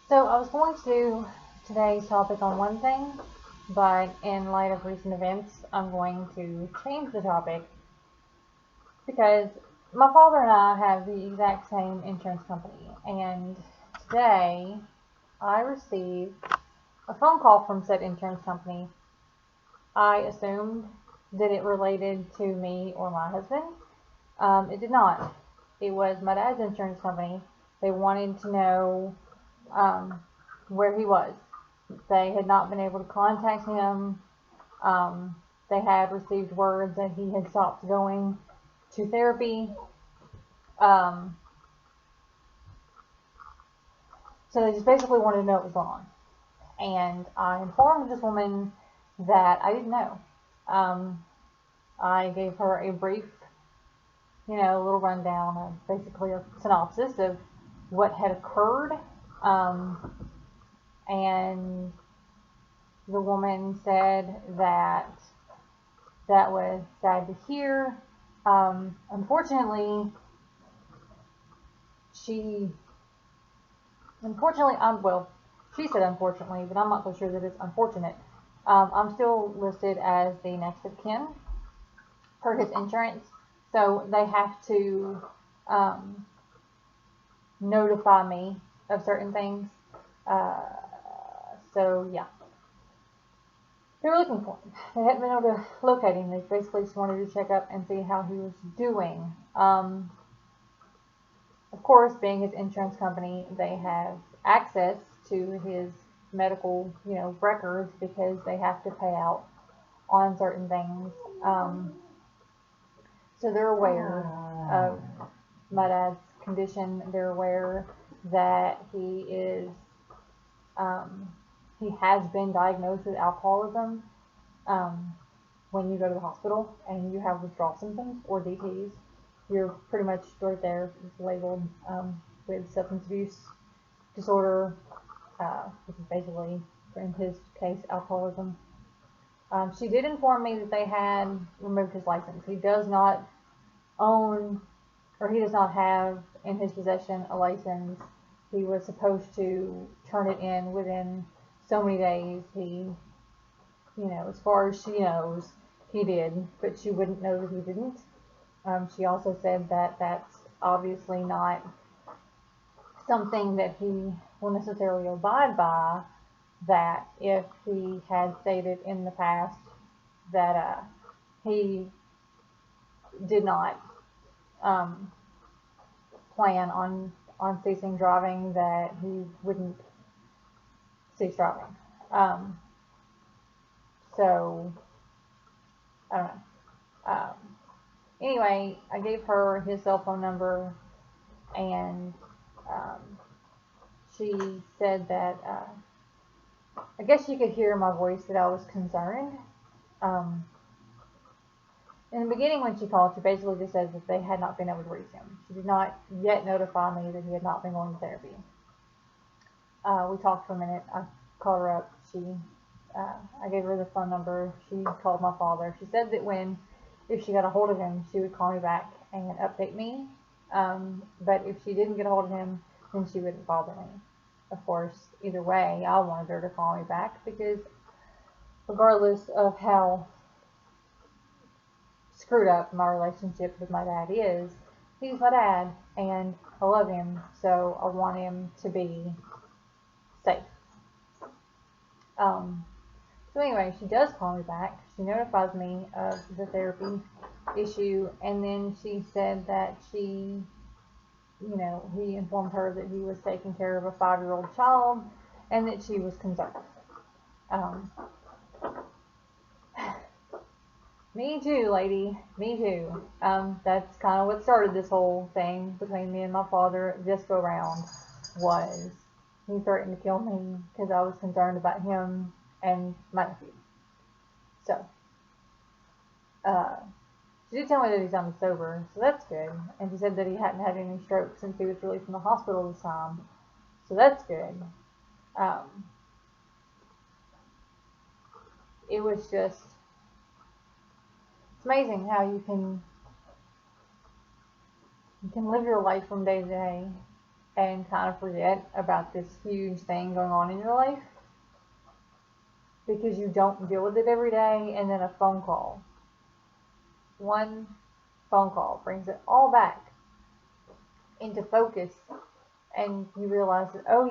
So I was going to do today's topic on one thing, but in light of recent events, I'm going to change the topic because my father and I have the exact same insurance company, and today I received a phone call from said insurance company. I assumed that it related to me or my husband. It did not. It was my dad's insurance company. They wanted to know um, where he was. They had not been able to contact him. Um, they had received word that he had stopped going to therapy. Um, so they just basically wanted to know what was going on. And I informed this woman that I didn't know. Um, I gave her a brief, a little rundown of basically a synopsis of what had occurred. Um, and the woman said that that was sad to hear. Unfortunately, she, well, she said unfortunately, but I'm not so sure that it's unfortunate. I'm still listed as the next of kin for his insurance, so they have to um, notify me of certain things. Uh, so yeah, they were looking for him. They hadn't been able to locate him. They basically just wanted to check up and see how he was doing. Of course, being his insurance company, they have access to his medical, records because they have to pay out on certain things. Um, so they're aware of my dad's condition. They're aware that um, he has been diagnosed with alcoholism. Um, when you go to the hospital and you have withdrawal symptoms or DTs, you're pretty much right there labeled with substance abuse disorder, which is basically, in his case, alcoholism. She did inform me that they had removed his license. He does not own, or he does not have in his possession a license. He was supposed to turn it in within so many days. As far as she knows, he did, but she wouldn't know that he didn't. She also said that that's obviously not something that he will necessarily abide by, that if he had stated in the past that he did not um, plan on ceasing driving, that he wouldn't cease driving. Um, so, I don't know. Anyway, I gave her his cell phone number, and um, she said that I guess you could hear in my voice that I was concerned. Um, in the beginning, when she called, she basically just said that they had not been able to reach him. She did not yet notify me that he had not been going to therapy. We talked for a minute. I called her up. I gave her the phone number. She called my father. She said that if she got a hold of him, she would call me back and update me. But if she didn't get a hold of him, then she wouldn't bother me. Of course, either way, I wanted her to call me back because regardless of how screwed up my relationship with my dad is, he's my dad and I love him, so I want him to be safe. Um, so anyway, she does call me back. She notifies me of the therapy issue, and then she said that he informed her that he was taking care of a 5-year-old child and that she was concerned. Um, Me too, lady. Me too. That's kind of what started this whole thing between me and my father this go round. Was he threatened to kill me because I was concerned about him and my nephew. So, uh, she did tell me that he's not sober, so that's good. And she said that he hadn't had any strokes since he was released from the hospital this time, so that's good. Um, it was just, it's amazing how you can live your life from day to day and kind of forget about this huge thing going on in your life because you don't deal with it every day, and then a phone call. One phone call brings it all back into focus, and you realize that, oh,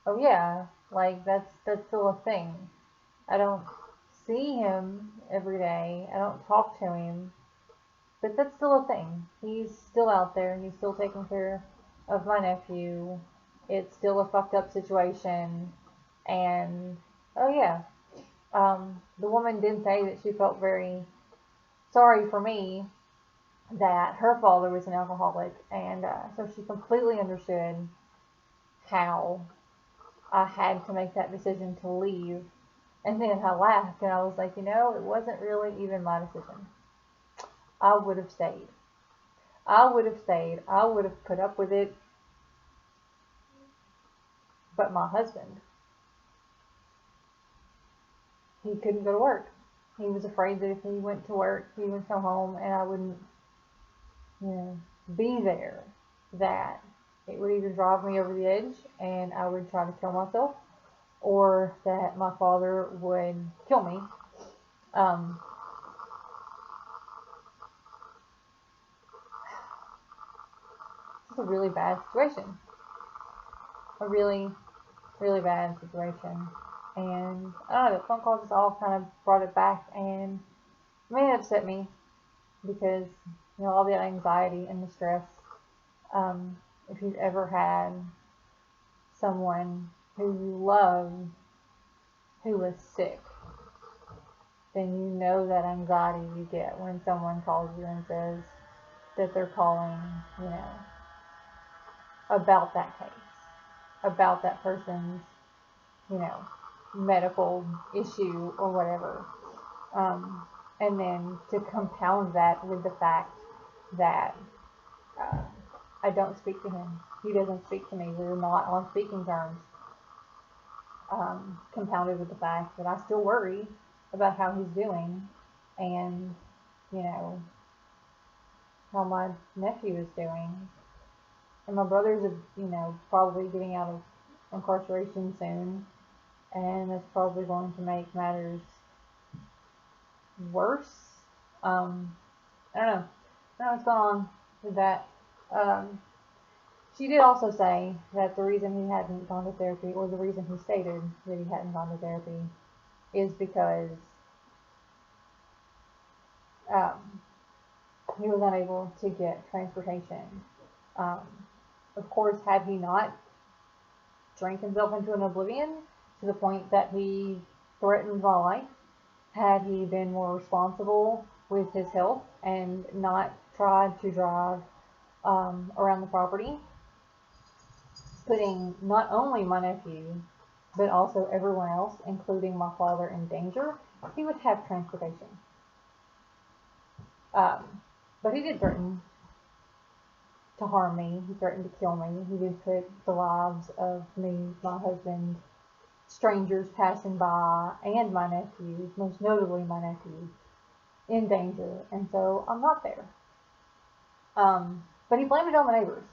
oh yeah, like that's still a thing. I don't see him every day. I don't talk to him, but that's still a thing. He's still out there. He's still taking care of my nephew. It's still a fucked up situation, and oh yeah, the woman did say that she felt very sorry for me that her father was an alcoholic, and so she completely understood how I had to make that decision to leave. And then I laughed and I was like, it wasn't really even my decision. I would have stayed. I would have stayed. I would have put up with it. But my husband, he couldn't go to work. He was afraid that if he went to work, he would come home and I wouldn't, be there. That it would either drive me over the edge and I would try to kill myself, or that my father would kill me. Um, it's a really bad situation. A really, really bad situation. And I don't know, the phone call just all kind of brought it back, and it upset me because, all the anxiety and the stress. If you've ever had someone who you love who was sick, then you know that anxiety you get when someone calls you and says that they're calling, about that case, about that person's, medical issue or whatever. And then to compound that with the fact that uh, I don't speak to him. He doesn't speak to me. We're not on speaking terms. Compounded with the fact that I still worry about how he's doing, and, how my nephew is doing. And my brother's, probably getting out of incarceration soon, and that's probably going to make matters worse. I don't know. I don't know what's going on with that. She did also say that the reason he hadn't gone to therapy, or the reason he stated that he hadn't gone to therapy, is because um, he was unable to get transportation. Um, of course, had he not drank himself into an oblivion to the point that he threatened my life, had he been more responsible with his health and not tried to drive around the property, putting not only my nephew, but also everyone else, including my father, in danger, he would have transportation. But he did threaten to harm me. He threatened to kill me. He did put the lives of me, my husband, strangers passing by, and my nephew, most notably my nephew, in danger. And so I'm not there. But he blamed it on the neighbors.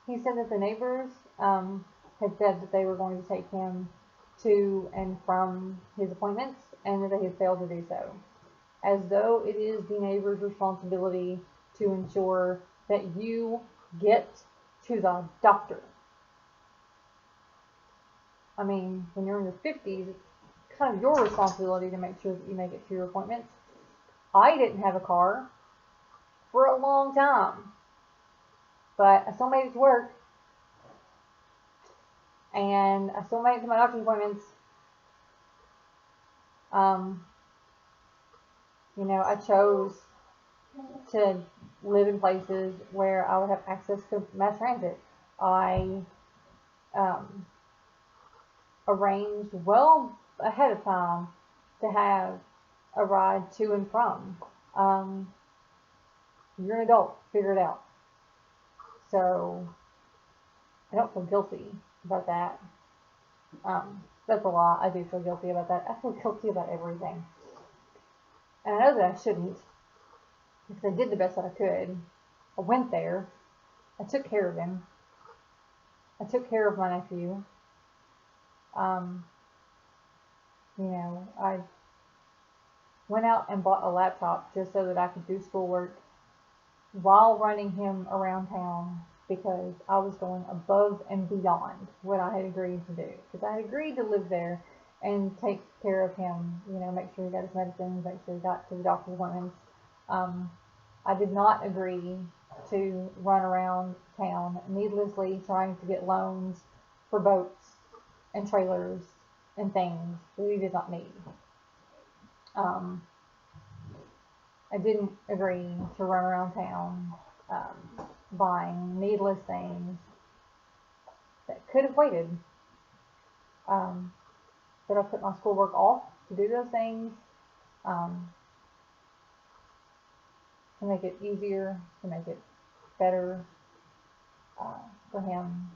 He said that the neighbors had said that they were going to take him to and from his appointments, and that they had failed to do so, as though it is the neighbor's responsibility to ensure that you get to the doctor. I mean, when you're in your 50s, it's kind of your responsibility to make sure that you make it to your appointments. I didn't have a car for a long time, but I still made it to work, and I still made it to my doctor's appointments. I chose to live in places where I would have access to mass transit. I arranged well ahead of time to have a ride to and from. You're an adult, figure it out. So I don't feel guilty about that. That's a lie. I do feel guilty about that. I feel guilty about everything. And I know that I shouldn't, because I did the best that I could. I went there. I took care of him. I took care of my nephew. Um, I went out and bought a laptop just so that I could do schoolwork while running him around town because I was going above and beyond what I had agreed to do. Because I had agreed to live there and take care of him, make sure he got his medicines, make sure he got to the doctor's appointments. I did not agree to run around town needlessly trying to get loans for boats and trailers and things that we did not need. I didn't agree to run around town buying needless things that could have waited. But I put my schoolwork off to do those things to make it easier, to make it better for him.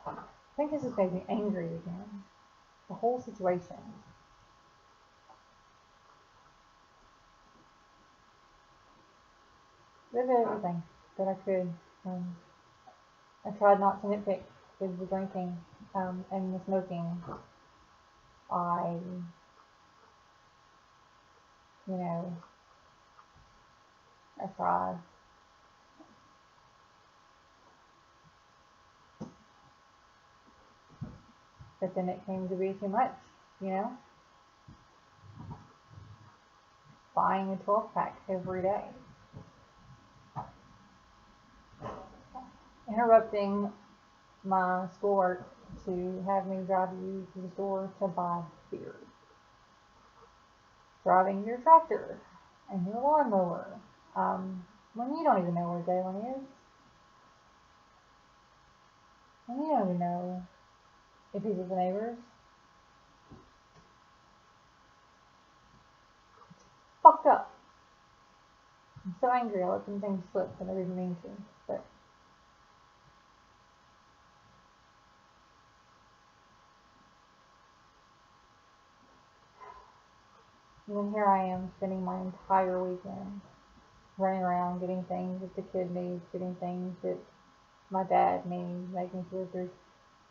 I think this has made me angry again. The whole situation. I did everything that I could. I tried not to nitpick with the drinking and the smoking. I, I tried. But then it came to be too much, buying a 12-pack every day. Interrupting my schoolwork to have me drive you to the store to buy beer. Driving your tractor and your lawnmower when you don't even know where Jalen is. When you don't even know if he's with the neighbors. It's fucked up. I'm so angry I let some things slip that I didn't mean to. But and then here I am spending my entire weekend running around getting things that the kid needs, getting things that my dad needs, making sure there's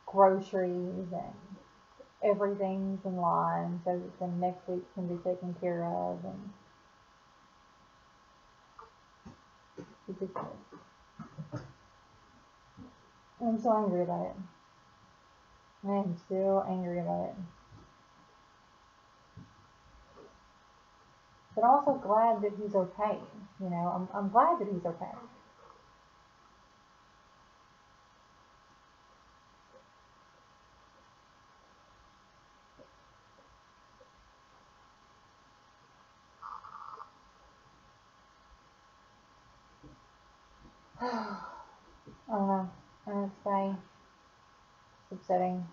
groceries and everything's in line so that the next week can be taken care of. And ridiculous. I'm so angry about it. I am still angry about it. But I'm also glad that he's okay. I'm glad that he's okay. I don't know. I don't say it's upsetting.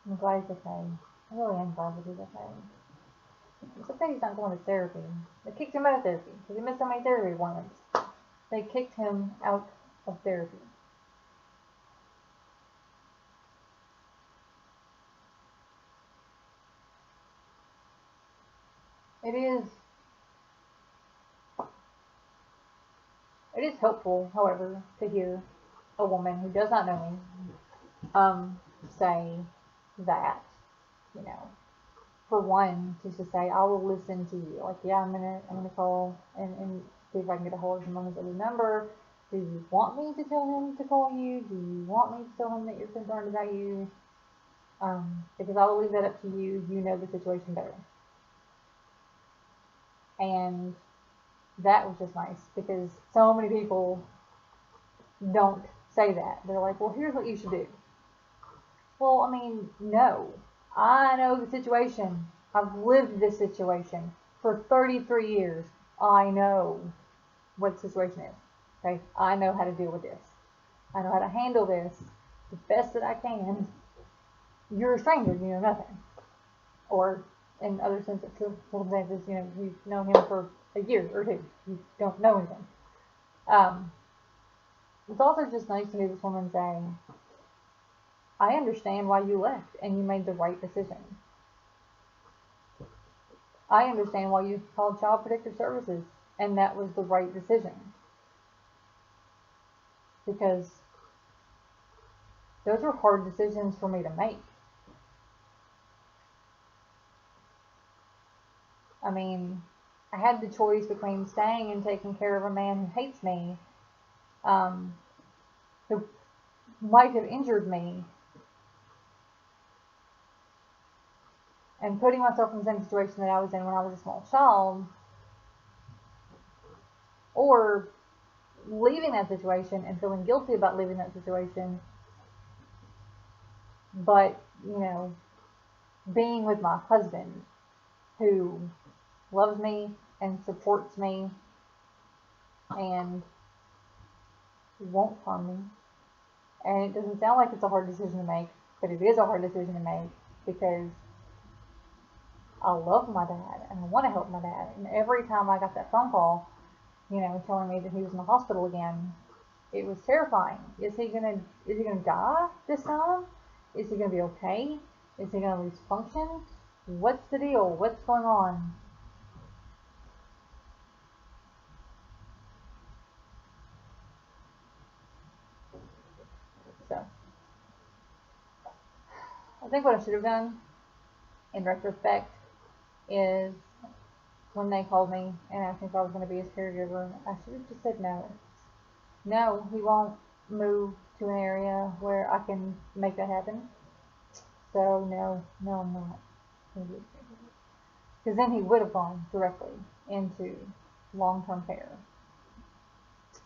I'm glad he's okay. I really am glad that he's okay. It's okay he's not going to therapy. They kicked him out of therapy because he missed so many therapy appointments. They kicked him out of therapy. It is helpful, however, to hear a woman who does not know me say that, for one, just to say, I will listen to you. Like, yeah, I'm gonna call and see if I can get a hold of him on his other number. Do you want me to tell him to call you? Do you want me to tell him that you're concerned about you? Because I will leave that up to you. You know the situation better. And that was just nice because so many people don't say that. They're like, well, here's what you should do. Well, I mean, no. I know the situation. I've lived this situation for 33 years. I know what the situation is. Okay? I know how to deal with this. I know how to handle this the best that I can. You're a stranger, you know nothing. Or in other circumstances, you've known him for a year or two. You don't know anything. It's also just nice to hear this woman saying, I understand why you left and you made the right decision. I understand why you called Child Protective Services, and that was the right decision. Because those were hard decisions for me to make. I mean, I had the choice between staying and taking care of a man who hates me, um, who might have injured me, and putting myself in the same situation that I was in when I was a small child, or leaving that situation and feeling guilty about leaving that situation, but, being with my husband who loves me and supports me and won't harm me. And it doesn't sound like it's a hard decision to make, but it is a hard decision to make because I love my dad and I want to help my dad. And every time I got that phone call, telling me that he was in the hospital again, it was terrifying. Is he gonna die this time? Is he gonna be okay? Is he gonna lose function? What's the deal? What's going on? So I think what I should have done in retrospect is when they called me and asked me if I was going to be his caregiver, I should have just said no. No, he won't move to an area where I can make that happen. So no, I'm not. Because then he would have gone directly into long-term care,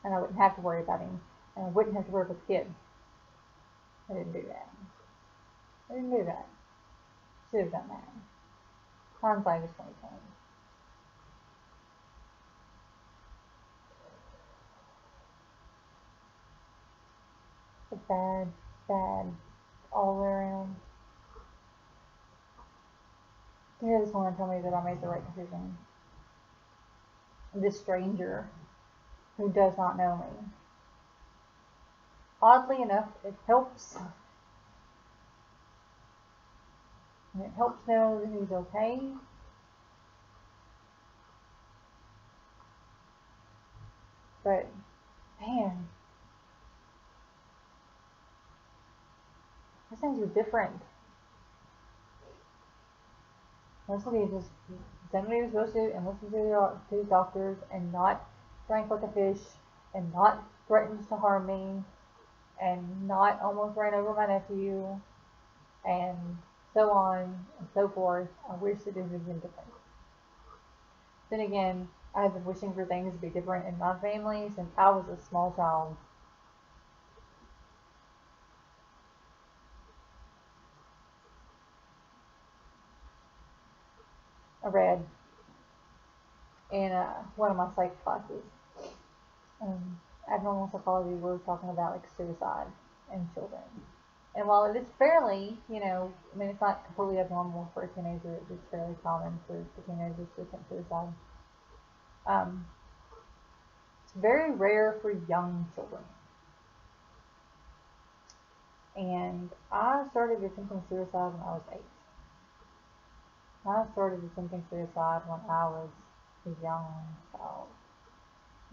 and I wouldn't have to worry about him, and I wouldn't have to worry with the kid. I didn't do that. I didn't do that. Should have done that. Hindsight is 2020. It's bad, all around. You just want to tell me that I made the right decision. This stranger who does not know me. Oddly enough, it helps. And it helps know that he's okay. But, man, those things are different. Mostly you just done what he was supposed to and listen to the doctors and not drank like a fish and not threatened to harm me and not almost ran over my nephew and so on and so forth. I wish that it had been different. Then again, I have been wishing for things to be different in my family since I was a small child. I read in one of my psych classes, abnormal psychology, we were talking about like suicide in children. And while it is fairly, it's not completely abnormal for a teenager, it's fairly common for teenagers to attempt suicide. Um, it's very rare for young children. And I started attempting suicide when I was 8. I started attempting suicide when I was a young child.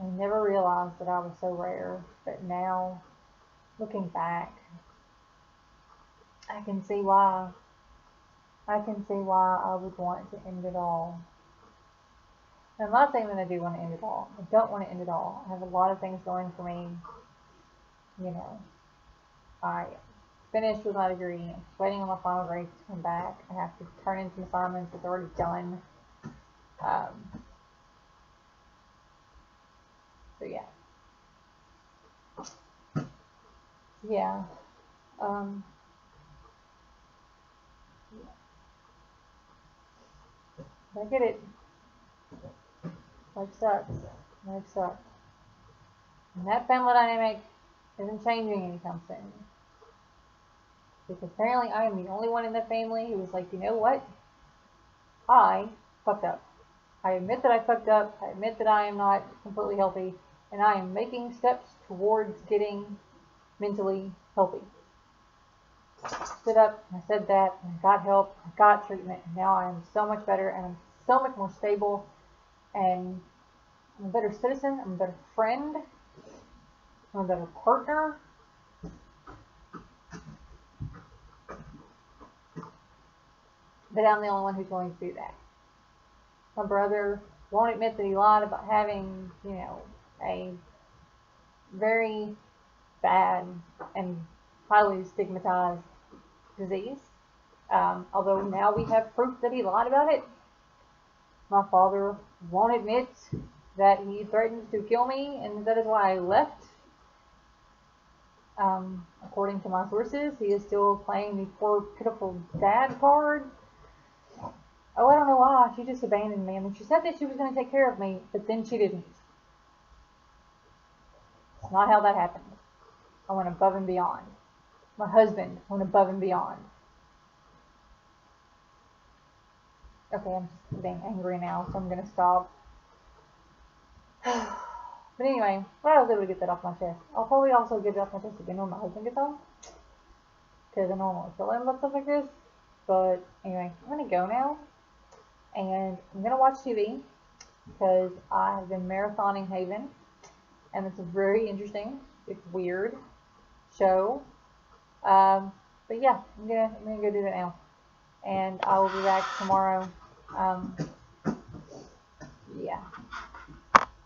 I never realized that I was so rare, but now, looking back, I can see why. I can see why I would want to end it all. And I'm not saying that I do want to end it all. I don't want to end it all. I have a lot of things going for me. I finished with my degree. I'm just waiting on my final grades to come back. I have to turn in some assignments that's already done. Um, so yeah. Yeah. Um, I get it. Life sucks. Life sucks. And that family dynamic isn't changing anytime soon. Because apparently I am the only one in the family who was like, you know what? I fucked up. I admit that I fucked up. I admit that I am not completely healthy. And I am making steps towards getting mentally healthy. I stood up and I said that and I got help. I got treatment. And now I am so much better and I'm so much more stable, and I'm a better citizen, I'm a better friend, I'm a better partner. But I'm the only one who's willing to do that. My brother won't admit that he lied about having, a very bad and highly stigmatized disease. Although now we have proof that he lied about it. My father won't admit that he threatened to kill me, and that is why I left. According to my sources, he is still playing the poor, pitiful dad card. Oh, I don't know why. She just abandoned me. I mean, she said that she was going to take care of me, but then she didn't. It's not how that happened. I went above and beyond. My husband went above and beyond. Okay, I'm just being angry now, so I'm going to stop. But anyway, I was able to get that off my chest. I'll probably also get it off my chest again when my husband gets home, because I normally tell him about stuff like this. But anyway, I'm going to go now, and I'm going to watch TV, because I have been marathoning Haven, and it's a very interesting, it's weird show. But yeah, I'm gonna go do that now, and I will be back tomorrow. Yeah.